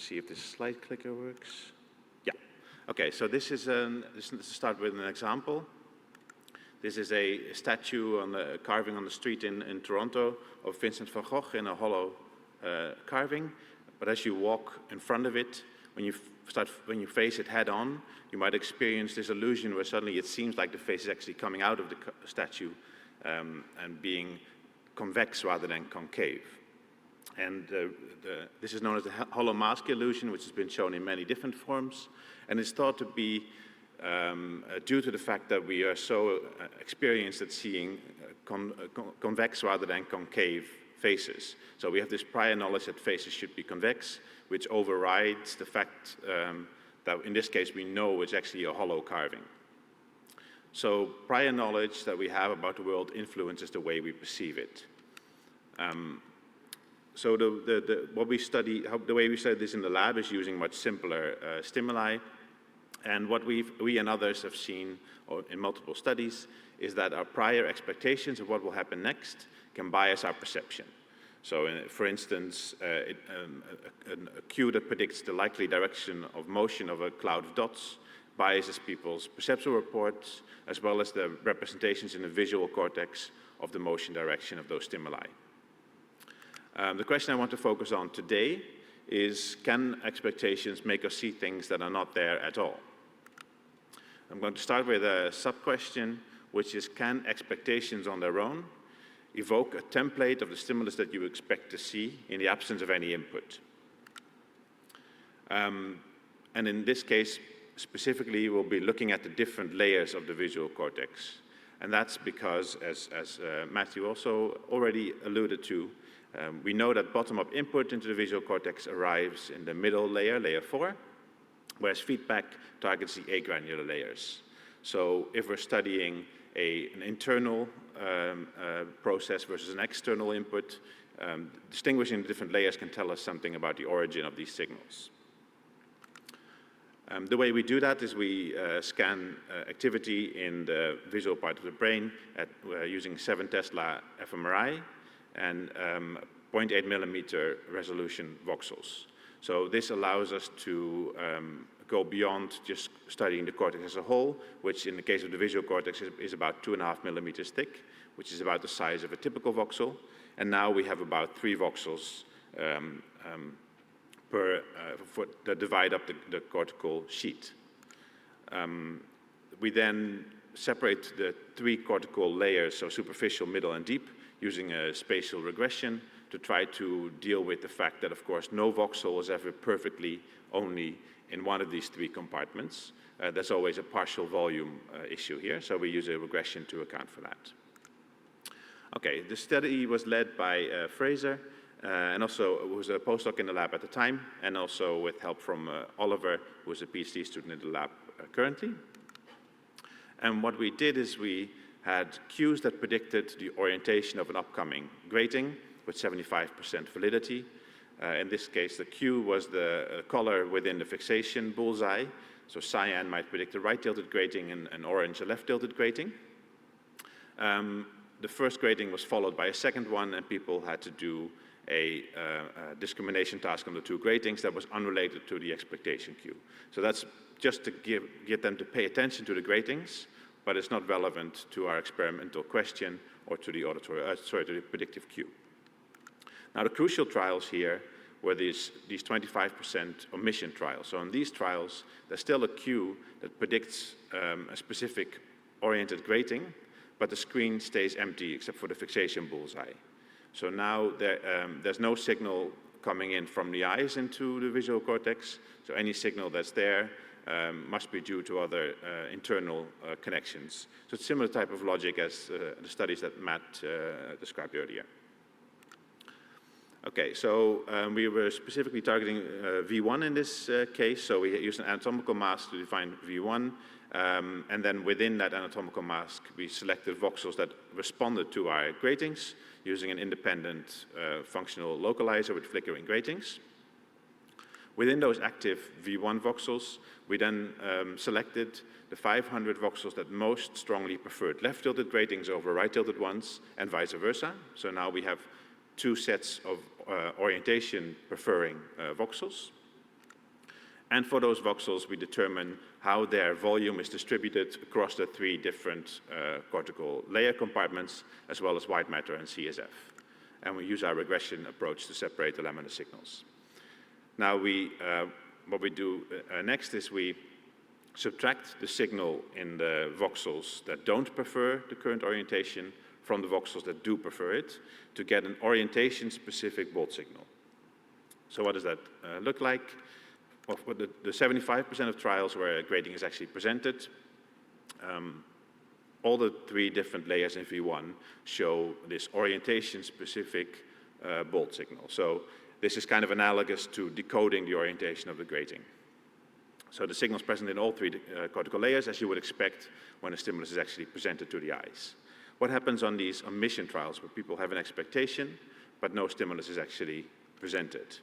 see if this slide clicker works. Yeah. Okay, so this is let's start with an example. This is a statue on the carving on the street in Toronto of Vincent van Gogh in a hollow carving. But as you walk in front of it, when you face it head on, you might experience this illusion where suddenly it seems like the face is actually coming out of the statue and being convex rather than concave. And this is known as the hollow mask illusion, which has been shown in many different forms. And it's thought to be due to the fact that we are so experienced at seeing convex rather than concave faces. So we have this prior knowledge that faces should be convex, which overrides the fact that in this case we know it's actually a hollow carving. So prior knowledge that we have about the world influences the way we perceive it. So the way we study this in the lab is using much simpler stimuli. And what we and others have seen in multiple studies is that our prior expectations of what will happen next can bias our perception. So for instance, a cue that predicts the likely direction of motion of a cloud of dots biases people's perceptual reports, as well as the representations in the visual cortex of the motion direction of those stimuli. The question I want to focus on today is, can expectations make us see things that are not there at all? I'm going to start with a sub-question, which is, can expectations on their own evoke a template of the stimulus that you expect to see in the absence of any input? And in this case, specifically, we'll be looking at the different layers of the visual cortex. And that's because, as Matthew also already alluded to, we know that bottom-up input into the visual cortex arrives in the middle layer, layer 4, whereas feedback targets the agranular layers. So if we're studying an internal process versus an external input, distinguishing the different layers can tell us something about the origin of these signals. The way we do that is we scan activity in the visual part of the brain using 7 Tesla fMRI and 0.8 millimeter resolution voxels. So this allows us to go beyond just studying the cortex as a whole, which in the case of the visual cortex is about 2.5 millimeters thick, which is about the size of a typical voxel. And now we have about 3 voxels that divide up the cortical sheet. We then separate the 3 cortical layers, so superficial, middle, and deep, using a spatial regression to try to deal with the fact that, of course, no voxel is ever perfectly only in one of these 3 compartments. There's always a partial volume issue here, so we use a regression to account for that. Okay, the study was led by Fraser, and also who was a postdoc in the lab at the time, and also with help from Oliver, who is a PhD student in the lab currently. And what we did is we had cues that predicted the orientation of an upcoming grating with 75% validity. In this case, the cue was the color within the fixation bullseye. So cyan might predict a right-tilted grating and orange a left-tilted grating. The first grating was followed by a second one, and people had to do a discrimination task on the 2 gratings that was unrelated to the expectation cue. So that's just to get them to pay attention to the gratings, but it's not relevant to our experimental question or to the to the predictive cue. Now, the crucial trials here were these 25% omission trials. So in these trials, there's still a cue that predicts a specific oriented grating, but the screen stays empty except for the fixation bullseye. So now there's no signal coming in from the eyes into the visual cortex. So any signal that's there must be due to other internal connections. So it's a similar type of logic as the studies that Matt described earlier. Okay, so we were specifically targeting V1 in this case. So we used an anatomical mask to define V1. And then within that anatomical mask, we selected voxels that responded to our gratings using an independent functional localizer with flickering gratings. Within those active V1 voxels, we then selected the 500 voxels that most strongly preferred left-tilted gratings over right-tilted ones, and vice versa. So now we have 2 sets of orientation preferring voxels. And for those voxels, we determine how their volume is distributed across the 3 different cortical layer compartments, as well as white matter and CSF. And we use our regression approach to separate the laminar signals. Now, what we do next is we subtract the signal in the voxels that don't prefer the current orientation from the voxels that do prefer it to get an orientation-specific bolt signal. So what does that look like? Well, for the 75% of trials where a grading is actually presented, all the 3 different layers in V1 show this orientation-specific bolt signal. So this is kind of analogous to decoding the orientation of the grating. So the signal is present in all 3 cortical layers, as you would expect when a stimulus is actually presented to the eyes. What happens on these omission trials where people have an expectation, but no stimulus is actually presented?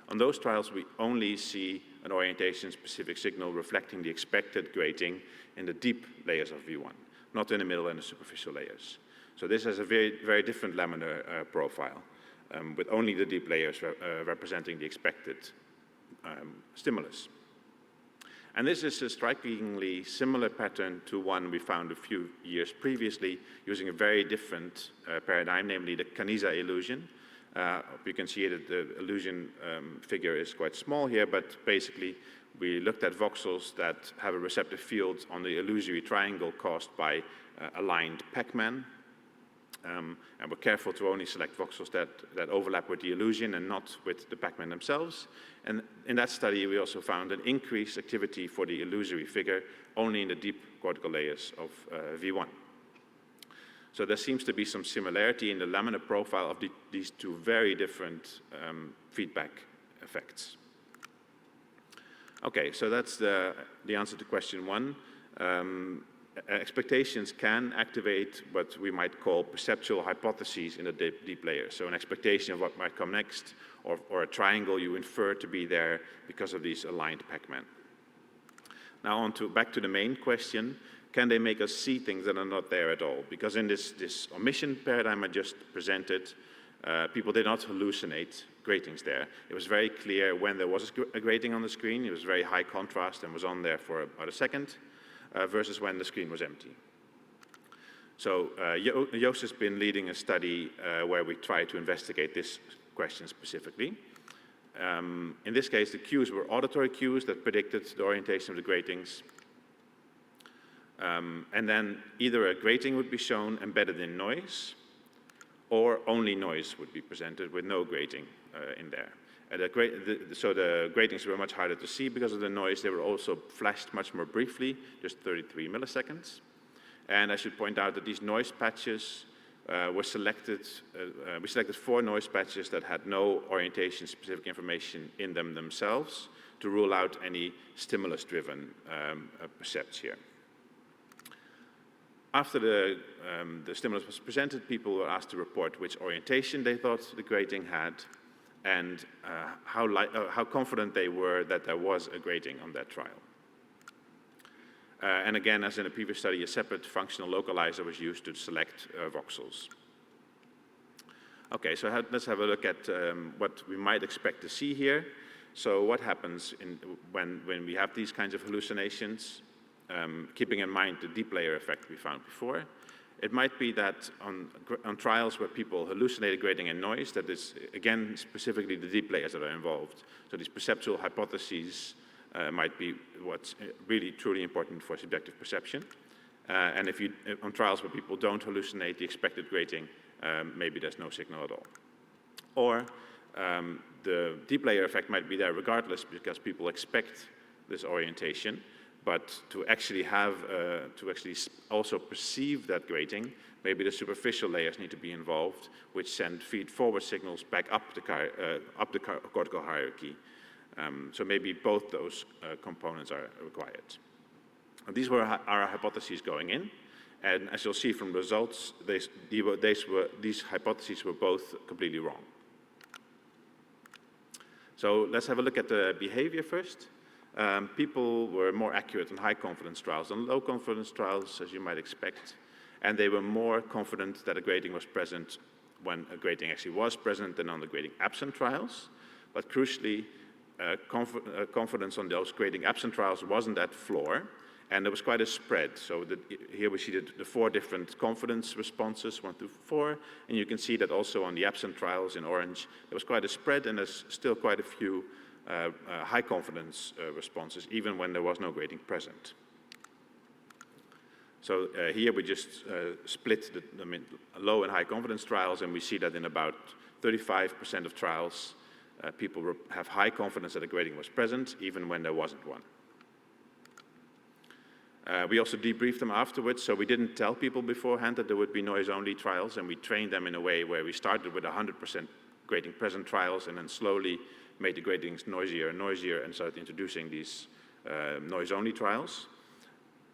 On those trials, we only see an orientation-specific signal reflecting the expected grating in the deep layers of V1, not in the middle and the superficial layers. So this has a very, very different laminar profile, with only the deep layers representing the expected stimulus. And this is a strikingly similar pattern to one we found a few years previously using a very different paradigm, namely the Caniza illusion. You can see that the illusion figure is quite small here, but basically we looked at voxels that have a receptive field on the illusory triangle caused by aligned Pac-Man. And we're careful to only select voxels that overlap with the illusion and not with the Pac-Man themselves. And in that study, we also found an increased activity for the illusory figure only in the deep cortical layers of V1. So there seems to be some similarity in the laminar profile of these 2 very different feedback effects. Okay, so that's the answer to question 1. Expectations can activate what we might call perceptual hypotheses in the deep layers. So an expectation of what might come next, or a triangle you infer to be there because of these aligned Pac-Man. Now back to the main question. Can they make us see things that are not there at all? Because in this omission paradigm I just presented, people did not hallucinate gratings there. It was very clear when there was a grating on the screen. It was very high contrast and was on there for about a second, versus when the screen was empty. So Joost has been leading a study where we try to investigate this question specifically. In this case, the cues were auditory cues that predicted the orientation of the gratings. And then either a grating would be shown embedded in noise, or only noise would be presented with no grating in there. So the gratings were much harder to see because of the noise. They were also flashed much more briefly, just 33 milliseconds. And I should point out that these noise patches were selected. We selected 4 noise patches that had no orientation-specific information in them themselves to rule out any stimulus-driven percepts here. After the stimulus was presented, people were asked to report which orientation they thought the grating had and how confident they were that there was a grating on that trial. And again, as in a previous study, a separate functional localizer was used to select voxels. Okay, so let's have a look at what we might expect to see here. So what happens when we have these kinds of hallucinations? Keeping in mind the deep layer effect we found before, it might be that on trials where people hallucinate grating and noise, that is, again, specifically the deep layers that are involved. So these perceptual hypotheses might be what's really truly important for subjective perception. And on trials where people don't hallucinate the expected grating, maybe there's no signal at all. Or the deep layer effect might be there regardless because people expect this orientation. But to actually also perceive that grating, maybe the superficial layers need to be involved, which send feed-forward signals back up the cortical hierarchy. So maybe both those components are required. And these were our hypotheses going in, and as you'll see from the results, these hypotheses were both completely wrong. So let's have a look at the behavior first. People were more accurate on high confidence trials than low confidence trials, as you might expect, and they were more confident that a grating was present when a grating actually was present than on the grating absent trials. But crucially, confidence on those grading absent trials wasn't at floor, and there was quite a spread. So here we see the 4 different confidence responses, 1 through 4, and you can see that also on the absent trials in orange, there was quite a spread, and there's still quite a few high confidence responses, even when there was no grading present. So here we just split the low and high confidence trials, and we see that in about 35% of trials, people have high confidence that the grading was present, even when there wasn't one. We also debriefed them afterwards, so we didn't tell people beforehand that there would be noise-only trials, and we trained them in a way where we started with 100% grading present trials and then slowly made the gradings noisier and noisier and started introducing these noise-only trials.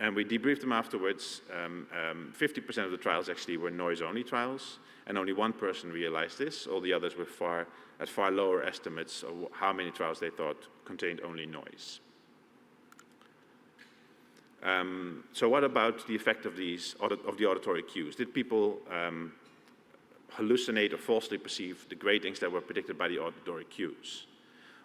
And we debriefed them afterwards. 50% of the trials actually were noise-only trials, and only 1 person realized this. All the others were at far lower estimates of how many trials they thought contained only noise. So what about the effect of the auditory cues? Did people hallucinate or falsely perceive the gradings that were predicted by the auditory cues?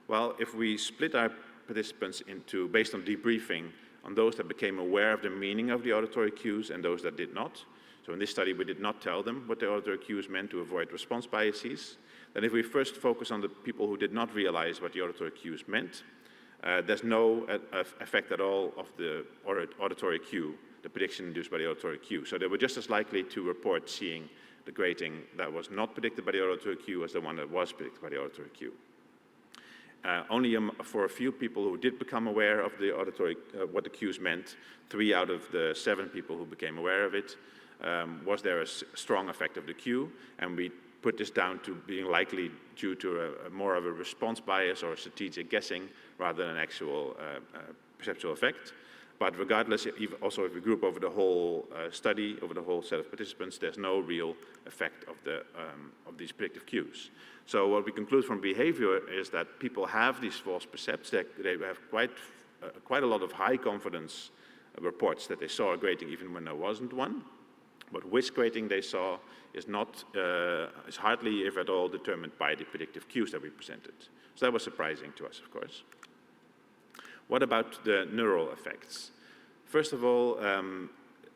Well, if we split our participants into, based on debriefing, on those that became aware of the meaning of the auditory cues and those that did not. So in this study, we did not tell them what the auditory cues meant to avoid response biases. Then if we first focus on the people who did not realize what the auditory cues meant, there's no effect at all of the auditory cue, the prediction induced by the auditory cue. So they were just as likely to report seeing the grading that was not predicted by the auditory cue as the one that was predicted by the auditory cue. Only for a few people who did become aware of the auditory, what the cues meant, 3 out of the 7 people who became aware of it, was there a strong effect of the cue, and we put this down to being likely due to more of a response bias or strategic guessing rather than an actual perceptual effect. But regardless, also if we group over the whole study, over the whole set of participants, there's no real effect of these predictive cues. So what we conclude from behavior is that people have these false percepts. They have quite a lot of high confidence reports that they saw a grading even when there wasn't one. But which grading they saw is hardly, if at all, determined by the predictive cues that we presented. So that was surprising to us, of course. What about the neural effects? First of all,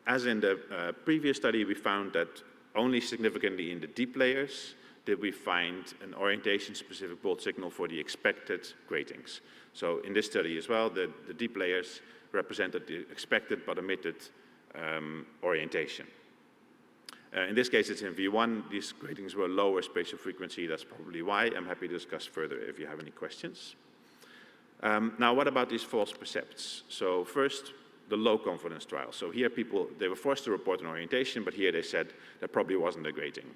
as in the previous study, we found that only significantly in the deep layers did we find an orientation-specific bold signal for the expected gradings. So in this study as well, the deep layers represented the expected but omitted orientation. In this case, it's in V1. These gradings were lower spatial frequency. That's probably why. I'm happy to discuss further if you have any questions. Now, what about these false percepts? So first, the low confidence trial. So here they were forced to report an orientation, but here they said there probably wasn't a grading.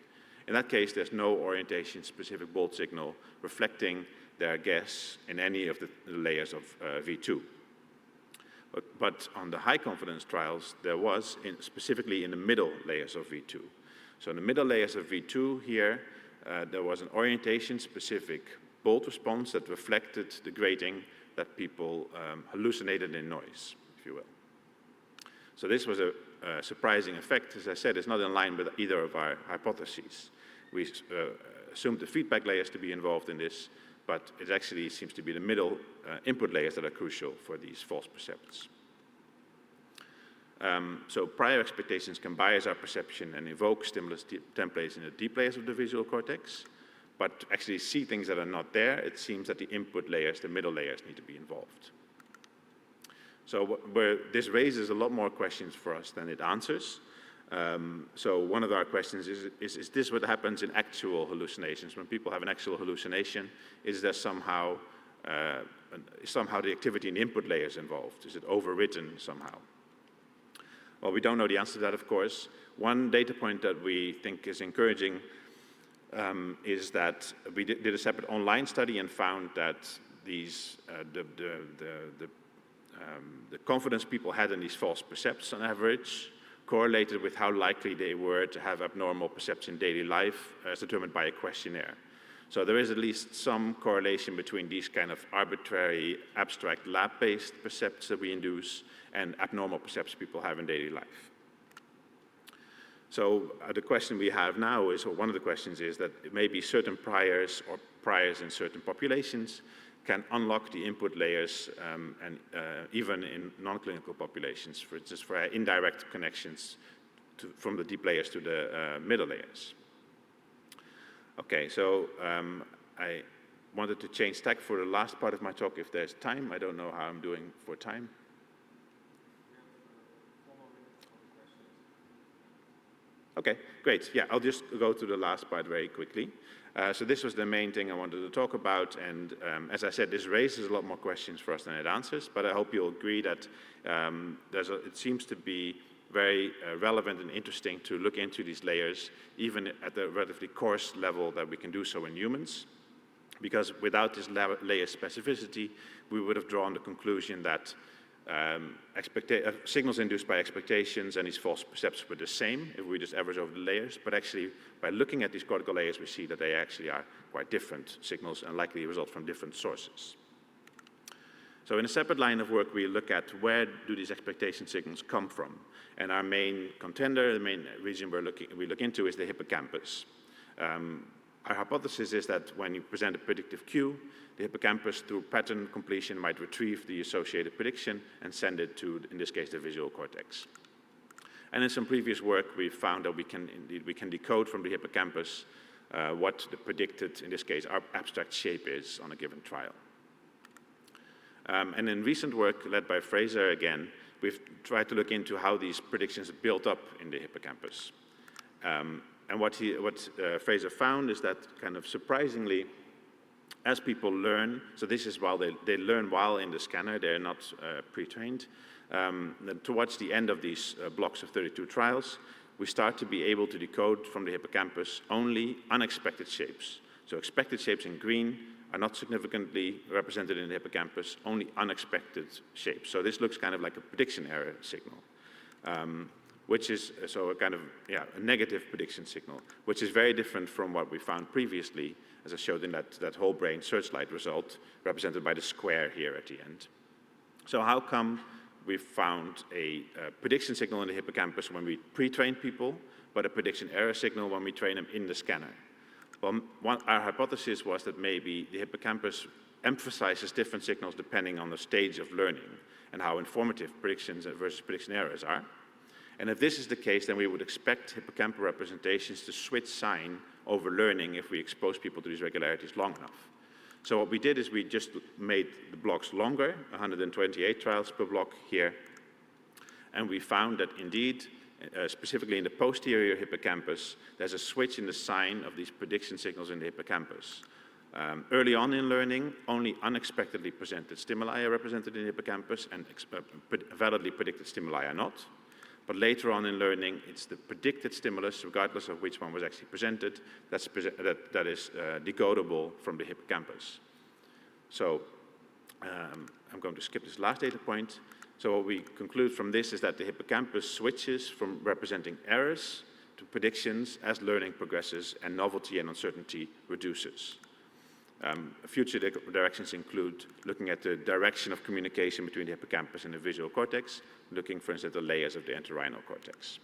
In that case, there's no orientation-specific bold signal reflecting their guess in any of the layers of V2. But on the high confidence trials, there was, specifically in the middle layers of V2. So in the middle layers of V2 here, there was an orientation-specific bold response that reflected the grading that people hallucinated in noise, if you will. So this was a surprising effect. As I said, it's not in line with either of our hypotheses. We assumed the feedback layers to be involved in this, but it actually seems to be the middle input layers that are crucial for these false percepts. So prior expectations can bias our perception and evoke stimulus templates in the deep layers of the visual cortex, but to actually see things that are not there, it seems that the input layers, the middle layers, need to be involved. So this raises a lot more questions for us than it answers. So one of our questions is this what happens in actual hallucinations? When people have an actual hallucination, is there somehow the activity in the input layers involved? Is it overwritten somehow? Well, we don't know the answer to that, of course. One data point that we think is encouraging is that we did a separate online study and found that these the confidence people had in these false percepts on average correlated with how likely they were to have abnormal percepts in daily life as determined by a questionnaire. So there is at least some correlation between these kind of arbitrary, abstract, lab-based percepts that we induce and abnormal percepts people have in daily life. So the question we have now is, or one of the questions is that maybe certain priors or priors in certain populations can unlock the input layers and even in non-clinical populations, for instance, for indirect connections from the deep layers to the middle layers. Okay, so I wanted to change tack for the last part of my talk if there's time. I don't know how I'm doing for time. Okay, great. Yeah, I'll just go to the last part very quickly. So this was the main thing I wanted to talk about, and as I said, this raises a lot more questions for us than it answers, but I hope you'll agree that it seems to be very relevant and interesting to look into these layers, even at the relatively coarse level that we can do so in humans, because without this layer specificity, we would have drawn the conclusion that signals induced by expectations and these false perceptions were the same if we just average over the layers, but actually by looking at these cortical layers we see that they actually are quite different signals and likely result from different sources. So in a separate line of work we look at where do these expectation signals come from, and our main contender, the main region we look into is the hippocampus. Our hypothesis is that when you present a predictive cue, the hippocampus, through pattern completion, might retrieve the associated prediction and send it to, in this case, the visual cortex. And in some previous work, we found that we can decode from the hippocampus what the predicted, in this case, our abstract shape is on a given trial. And in recent work, led by Fraser again, we've tried to look into how these predictions are built up in the hippocampus. And what Fraser found is that, kind of surprisingly, as people learn, so this is while they learn while in the scanner, they're not pre-trained, then towards the end of these blocks of 32 trials, we start to be able to decode from the hippocampus only unexpected shapes. So expected shapes in green are not significantly represented in the hippocampus, only unexpected shapes. So this looks kind of like a prediction error signal. Which is so a kind of a negative prediction signal, which is very different from what we found previously, as I showed in that whole brain searchlight result, represented by the square here at the end. So how come we found a prediction signal in the hippocampus when we pre-train people, but a prediction error signal when we train them in the scanner? Well, our hypothesis was that maybe the hippocampus emphasizes different signals depending on the stage of learning and how informative predictions versus prediction errors are. And if this is the case, then we would expect hippocampal representations to switch sign over learning if we expose people to these regularities long enough. So what we did is we just made the blocks longer, 128 trials per block here, and we found that indeed, specifically in the posterior hippocampus, there's a switch in the sign of these prediction signals in the hippocampus. Early on in learning, only unexpectedly presented stimuli are represented in the hippocampus, and validly predicted stimuli are not. But later on in learning, it's the predicted stimulus, regardless of which one was actually presented, that is decodable from the hippocampus. So I'm going to skip this last data point. So what we conclude from this is that the hippocampus switches from representing errors to predictions as learning progresses and novelty and uncertainty reduces. Future directions include looking at the direction of communication between the hippocampus and the visual cortex, looking, for instance, at the layers of the entorhinal cortex.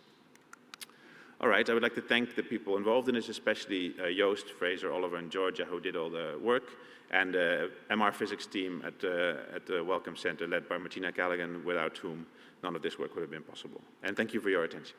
All right, I would like to thank the people involved in this, especially Joost, Fraser, Oliver, and Georgia, who did all the work, and the MR physics team at the Wellcome Center, led by Martina Callaghan, without whom none of this work would have been possible. And thank you for your attention.